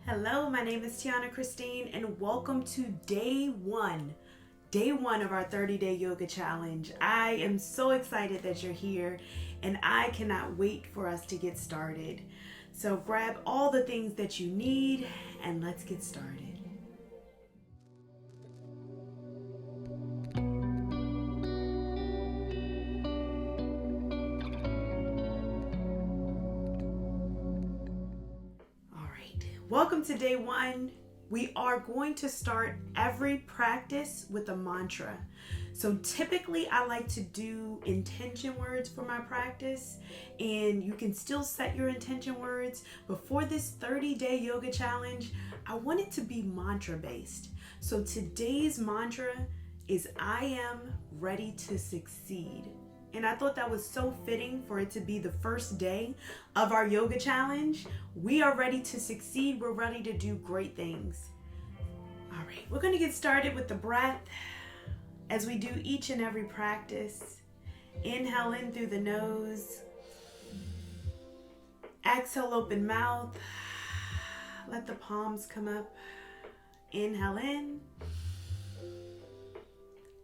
Hello, my name is Tianna Christine and welcome to day one of our 30-day yoga challenge. I am so excited that you're here and I cannot wait for us to get started. So grab all the things that you need and let's get started. Welcome to day one. We are going to start every practice with a mantra. So typically I like to do intention words for my practice, and you can still set your intention words. But for this 30-day yoga challenge, I want it to be mantra based. So today's mantra is I am ready to succeed. And I thought that was so fitting for it to be the first day of our yoga challenge. We are ready to succeed. We're ready to do great things. All right, we're going to get started with the breath as we do each and every practice. Inhale in through the nose. Exhale, open mouth. Let the palms come up. Inhale in.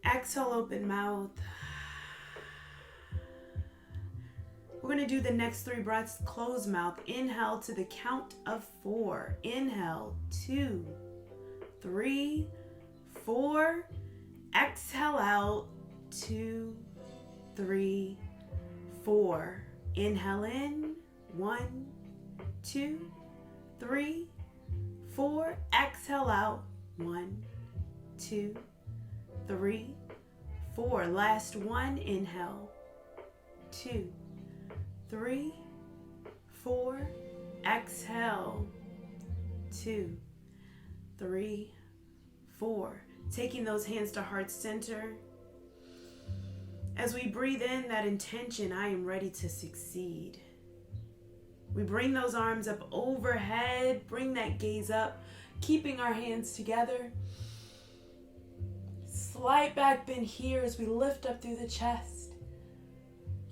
Exhale, open mouth. We're going to do the next three breaths, closed mouth. Inhale to the count of 4. Inhale, 2, 3, 4. Exhale out, 2, 3, 4. Inhale in, 1, 2, 3, 4. Exhale out, 1, 2, 3, 4. Last one, inhale, 2, 3, 4, exhale, 2, 3, 4. Taking those hands to heart center. As we breathe in that intention, I am ready to succeed. We bring those arms up overhead, bring that gaze up, keeping our hands together. Slight back bend here as we lift up through the chest.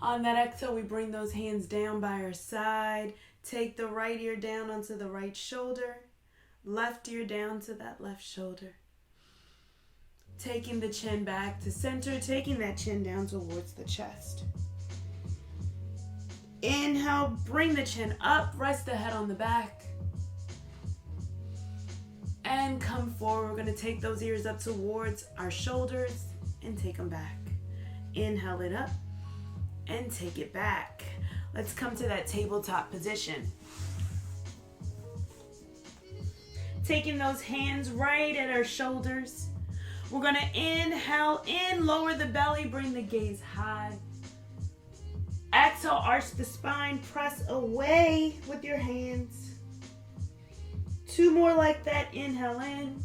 On that exhale, we bring those hands down by our side. Take the right ear down onto the right shoulder. Left ear down to that left shoulder. Taking the chin back to center, taking that chin down towards the chest. Inhale, bring the chin up, rest the head on the back. And come forward. We're going to take those ears up towards our shoulders and take them back. Inhale it up. And take it back. Let's come to that tabletop position. Taking those hands right at our shoulders. We're gonna inhale in, lower the belly, bring the gaze high. Exhale, arch the spine, press away with your hands. 2 more like that, inhale in.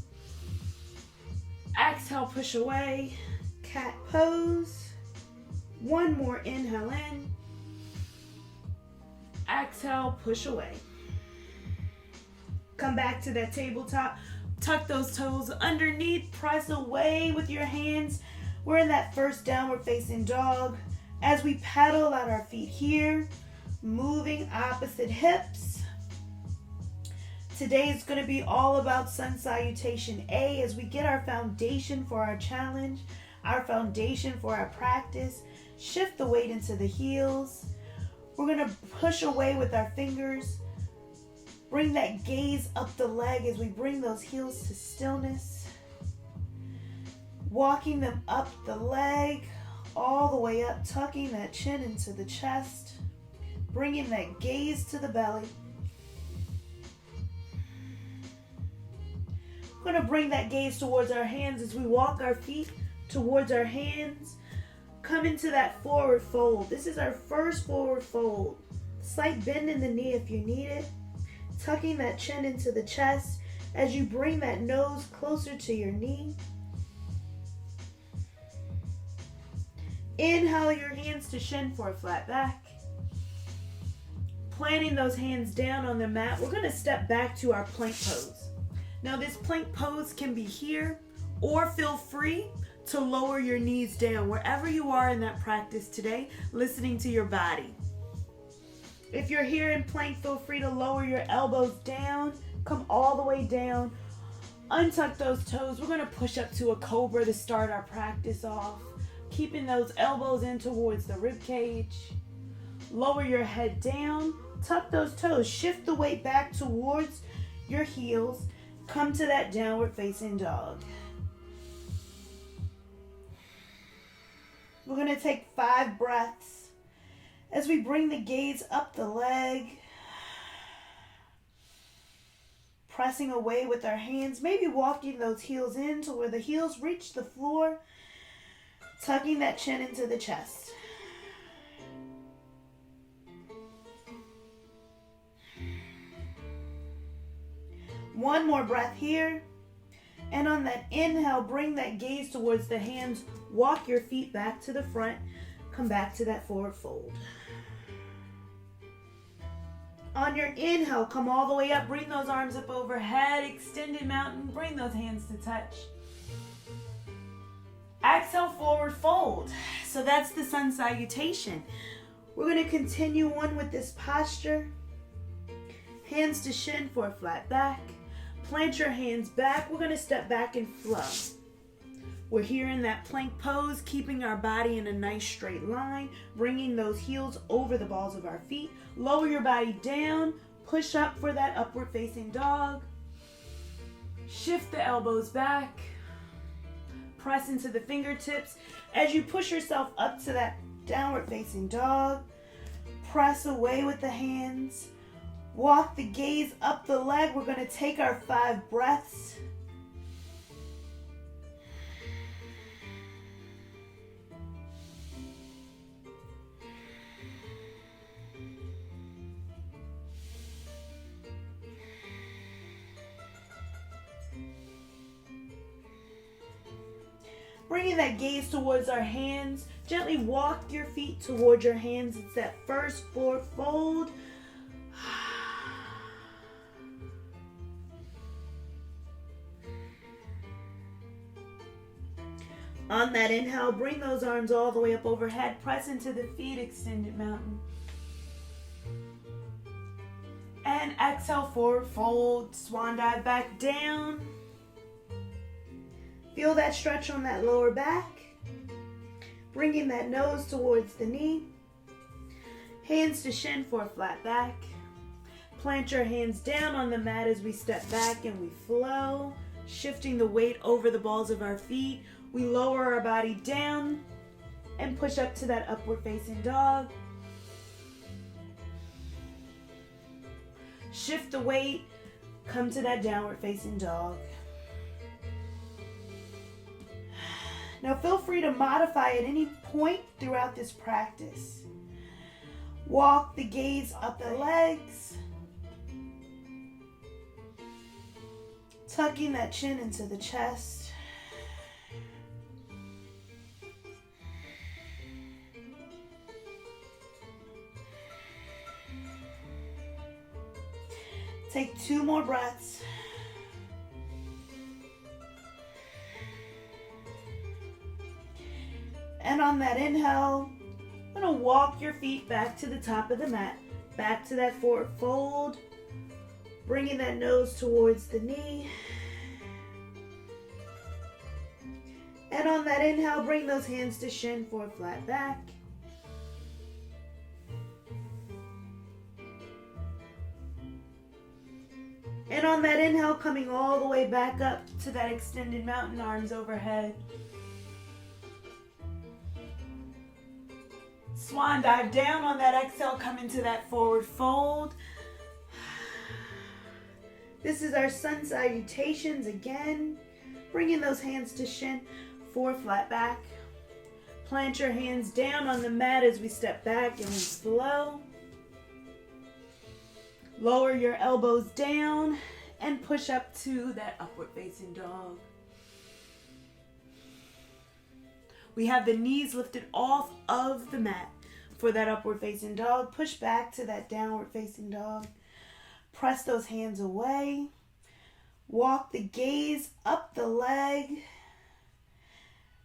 Exhale, push away, cat pose. 1 more, inhale in. Exhale, push away. Come back to that tabletop. Tuck those toes underneath. Press away with your hands. We're in that first downward facing dog. As we pedal out our feet here, moving opposite hips. Today is going to be all about Sun Salutation A as we get our foundation for our challenge, our foundation for our practice. Shift the weight into the heels. We're going to push away with our fingers. Bring that gaze up the leg as we bring those heels to stillness. Walking them up the leg, all the way up, tucking that chin into the chest. Bringing that gaze to the belly. We're going to bring that gaze towards our hands as we walk our feet towards our hands. Come into that forward fold. This is our first forward fold. Slight bend in the knee if you need it. Tucking that chin into the chest as you bring that nose closer to your knee. Inhale your hands to shin for a flat back. Planting those hands down on the mat, we're going to step back to our plank pose. Now this plank pose can be here, or feel free to lower your knees down wherever you are in that practice today, listening to your body. If you're here in plank, feel free to lower your elbows down. Come all the way down. Untuck those toes. We're going to push up to a cobra to start our practice off. Keeping those elbows in towards the rib cage. Lower your head down. Tuck those toes. Shift the weight back towards your heels. Come to that downward facing dog. We're going to take 5 breaths as we bring the gaze up the leg. Pressing away with our hands, maybe walking those heels in to where the heels reach the floor. Tucking that chin into the chest. One more breath here. And on that inhale, bring that gaze towards the hands. Walk your feet back to the front. Come back to that forward fold. On your inhale, come all the way up. Bring those arms up overhead. Extended mountain. Bring those hands to touch. Exhale, forward fold. So that's the sun salutation. We're going to continue on with this posture. Hands to shin for a flat back. Plant your hands back. We're going to step back and flow. We're here in that plank pose, keeping our body in a nice straight line, bringing those heels over the balls of our feet. Lower your body down. Push up for that upward facing dog. Shift the elbows back. Press into the fingertips. As you push yourself up to that downward facing dog, press away with the hands. Walk the gaze up the leg. We're going to take our 5 breaths. Bringing that gaze towards our hands. Gently walk your feet towards your hands. It's that first forward fold. On that inhale, bring those arms all the way up overhead. Press into the feet, extended mountain. And exhale, forward fold. Swan dive back down. Feel that stretch on that lower back. Bringing that nose towards the knee. Hands to shin for a flat back. Plant your hands down on the mat as we step back and we flow. Shifting the weight over the balls of our feet. We lower our body down and push up to that upward facing dog. Shift the weight. Come to that downward facing dog. Now feel free to modify at any point throughout this practice. Walk the gaze up the legs. Tucking that chin into the chest. Take 2 more breaths. And on that inhale, I'm going to walk your feet back to the top of the mat. Back to that forward fold. Bringing that nose towards the knee. And on that inhale, bring those hands to shin for a flat back. And on that inhale, coming all the way back up to that extended mountain, arms overhead. Swan dive down. On that exhale, come into that forward fold. This is our sun salutations again. Bringing those hands to shin for flat back. Plant your hands down on the mat as we step back and we flow. Lower your elbows down and push up to that upward facing dog. We have the knees lifted off of the mat for that upward facing dog. Push back to that downward facing dog. Press those hands away. Walk the gaze up the leg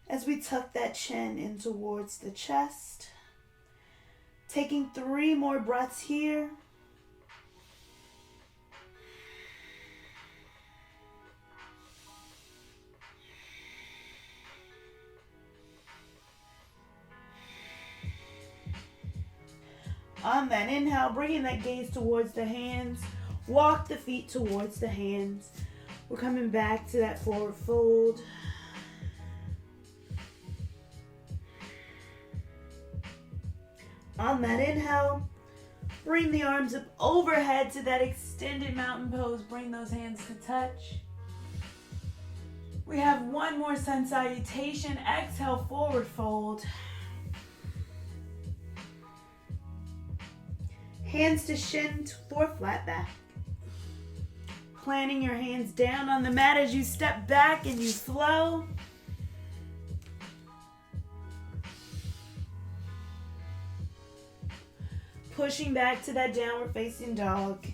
as we tuck that chin in towards the chest. Taking 3 more breaths here. On that inhale, bringing that gaze towards the hands. Walk the feet towards the hands. We're coming back to that forward fold. On that inhale, bring the arms up overhead to that extended mountain pose. Bring those hands to touch. We have one more sun salutation. Exhale, forward fold. Hands to shin for flat back. Planting your hands down on the mat as you step back and you flow. Pushing back to that downward facing dog.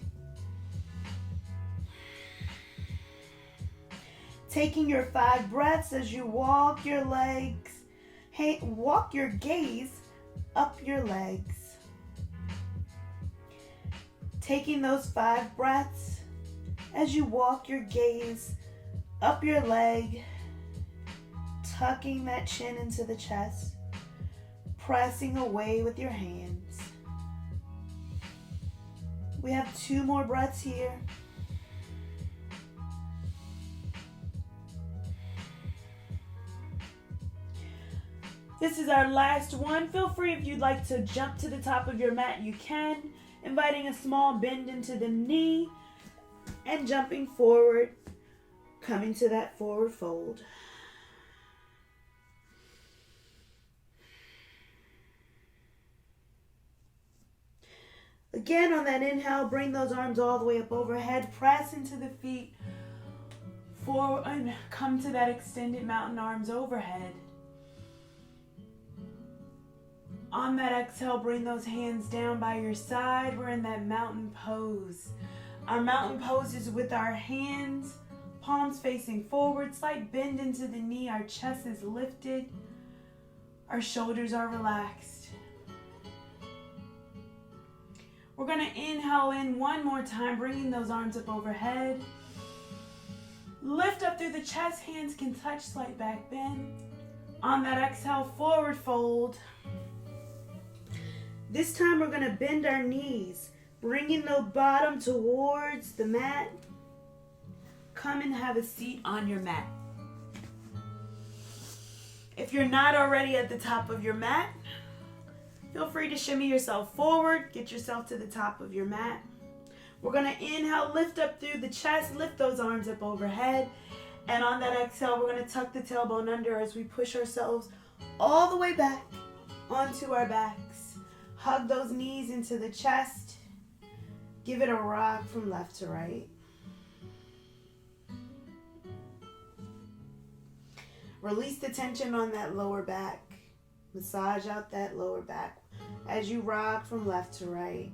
Taking your 5 breaths as you walk your legs. Walk your gaze up your legs. Taking those 5 breaths as you walk your gaze up your leg, tucking that chin into the chest, pressing away with your hands. We have 2 more breaths here. This is our last one. Feel free if you'd like to jump to the top of your mat, you can. Inviting a small bend into the knee and jumping forward, coming to that forward fold. Again, on that inhale, bring those arms all the way up overhead, press into the feet, forward, and come to that extended mountain arms overhead. On that exhale, bring those hands down by your side. We're in that mountain pose. Our mountain pose is with our hands, palms facing forward, slight bend into the knee. Our chest is lifted. Our shoulders are relaxed. We're going to inhale in one more time, bringing those arms up overhead. Lift up through the chest. Hands can touch, slight back bend. On that exhale, forward fold. This time we're going to bend our knees, bringing the bottom towards the mat. Come and have a seat on your mat. If you're not already at the top of your mat, feel free to shimmy yourself forward, get yourself to the top of your mat. We're going to inhale, lift up through the chest, lift those arms up overhead. And on that exhale, we're going to tuck the tailbone under as we push ourselves all the way back onto our backs. Hug those knees into the chest. Give it a rock from left to right. Release the tension on that lower back. Massage out that lower back as you rock from left to right.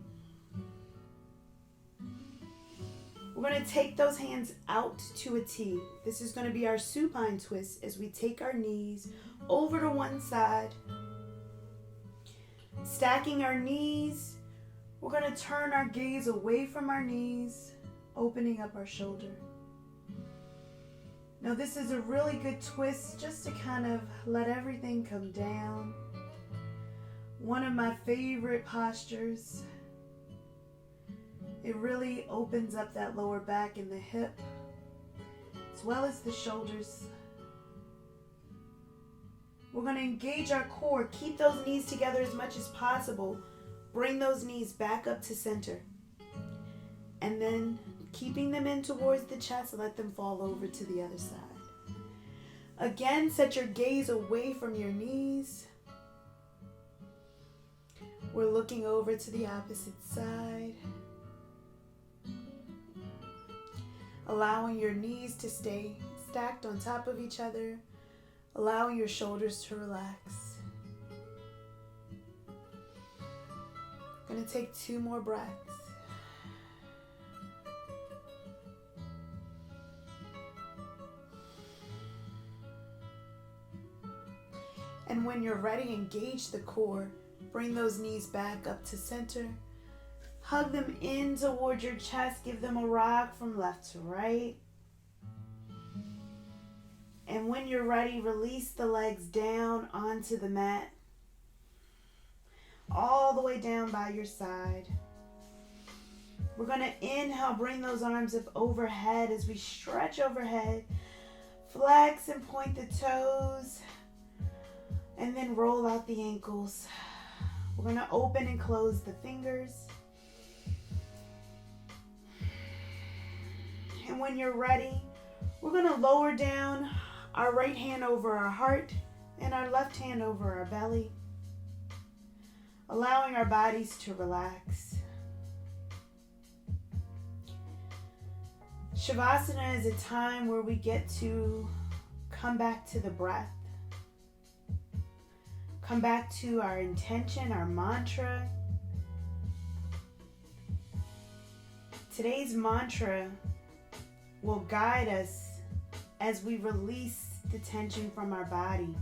We're going to take those hands out to a T. This is going to be our supine twist as we take our knees over to one side. Stacking our knees, we're going to turn our gaze away from our knees, opening up our shoulder. Now this is a really good twist just to kind of let everything come down. One of my favorite postures. It really opens up that lower back and the hip, as well as the shoulders. We're going to engage our core. Keep those knees together as much as possible. Bring those knees back up to center. And then keeping them in towards the chest, let them fall over to the other side. Again, set your gaze away from your knees. We're looking over to the opposite side. Allowing your knees to stay stacked on top of each other. Allowing your shoulders to relax. I'm going to take 2 more breaths. And when you're ready, engage the core. Bring those knees back up to center. Hug them in towards your chest. Give them a rock from left to right. And when you're ready, release the legs down onto the mat. All the way down by your side. We're going to inhale, bring those arms up overhead as we stretch overhead. Flex and point the toes. And then roll out the ankles. We're going to open and close the fingers. And when you're ready, we're going to lower down our right hand over our heart and our left hand over our belly, allowing our bodies to relax. Shavasana is a time where we get to come back to the breath, come back to our intention, our mantra. Today's mantra will guide us as we release the tension from our body.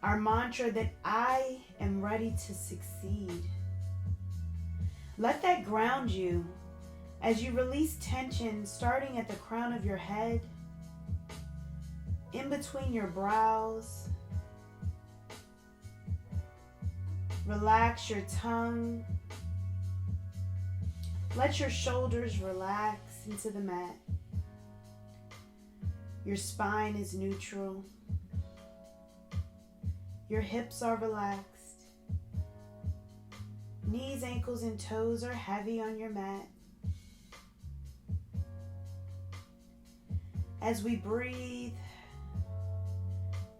Our mantra that I am ready to succeed. Let that ground you as you release tension starting at the crown of your head, in between your brows. Relax your tongue. Let your shoulders relax into the mat. Your spine is neutral. Your hips are relaxed. Knees, ankles, and toes are heavy on your mat. As we breathe,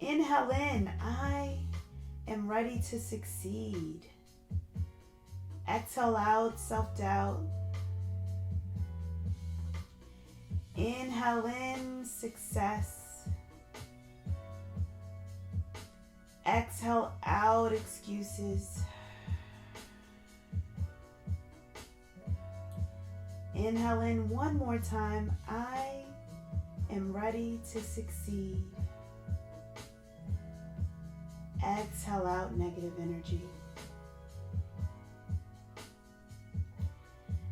inhale in, I am ready to succeed. Exhale out, self-doubt. Inhale in, success. Exhale out, excuses. Inhale in one more time. I am ready to succeed. Exhale out, negative energy.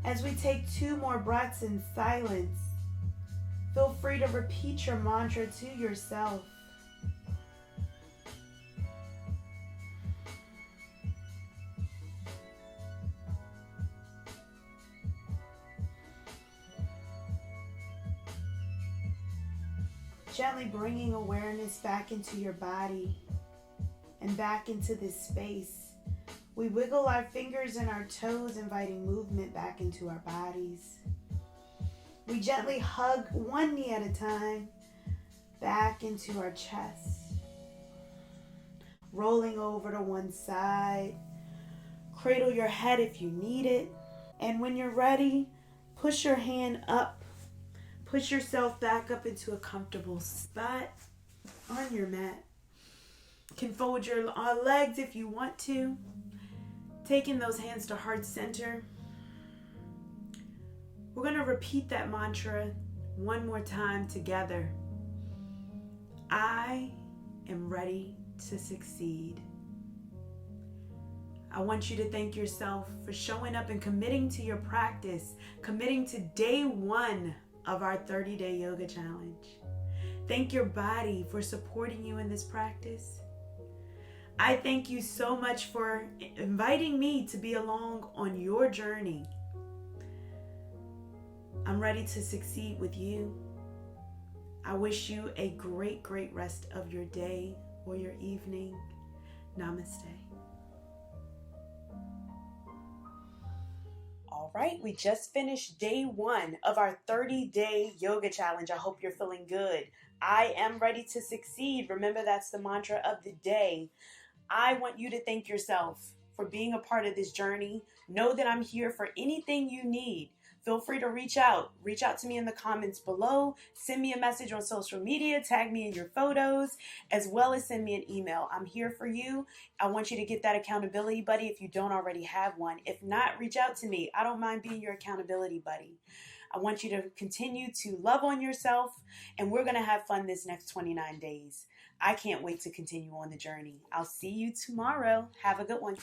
As we take 2 more breaths in silence, feel free to repeat your mantra to yourself. Gently bringing awareness back into your body and back into this space. We wiggle our fingers and our toes, inviting movement back into our bodies. We gently hug one knee at a time back into our chest. Rolling over to one side. Cradle your head if you need it. And when you're ready, push your hand up. Push yourself back up into a comfortable spot on your mat. You can fold your legs if you want to. Taking those hands to heart center. We're going to repeat that mantra one more time together. I am ready to succeed. I want you to thank yourself for showing up and committing to your practice, committing to day 1 of our 30-day yoga challenge. Thank your body for supporting you in this practice. I thank you so much for inviting me to be along on your journey. I'm ready to succeed with you. I wish you a great, great rest of your day or your evening. Namaste. All right, we just finished day 1 of our 30-day yoga challenge. I hope you're feeling good. I am ready to succeed. Remember, that's the mantra of the day. I want you to thank yourself for being a part of this journey. Know that I'm here for anything you need. Feel free to reach out. Reach out to me in the comments below. Send me a message on social media. Tag me in your photos, as well as send me an email. I'm here for you. I want you to get that accountability buddy if you don't already have one. If not, reach out to me. I don't mind being your accountability buddy. I want you to continue to love on yourself, and we're going to have fun this next 29 days. I can't wait to continue on the journey. I'll see you tomorrow. Have a good one.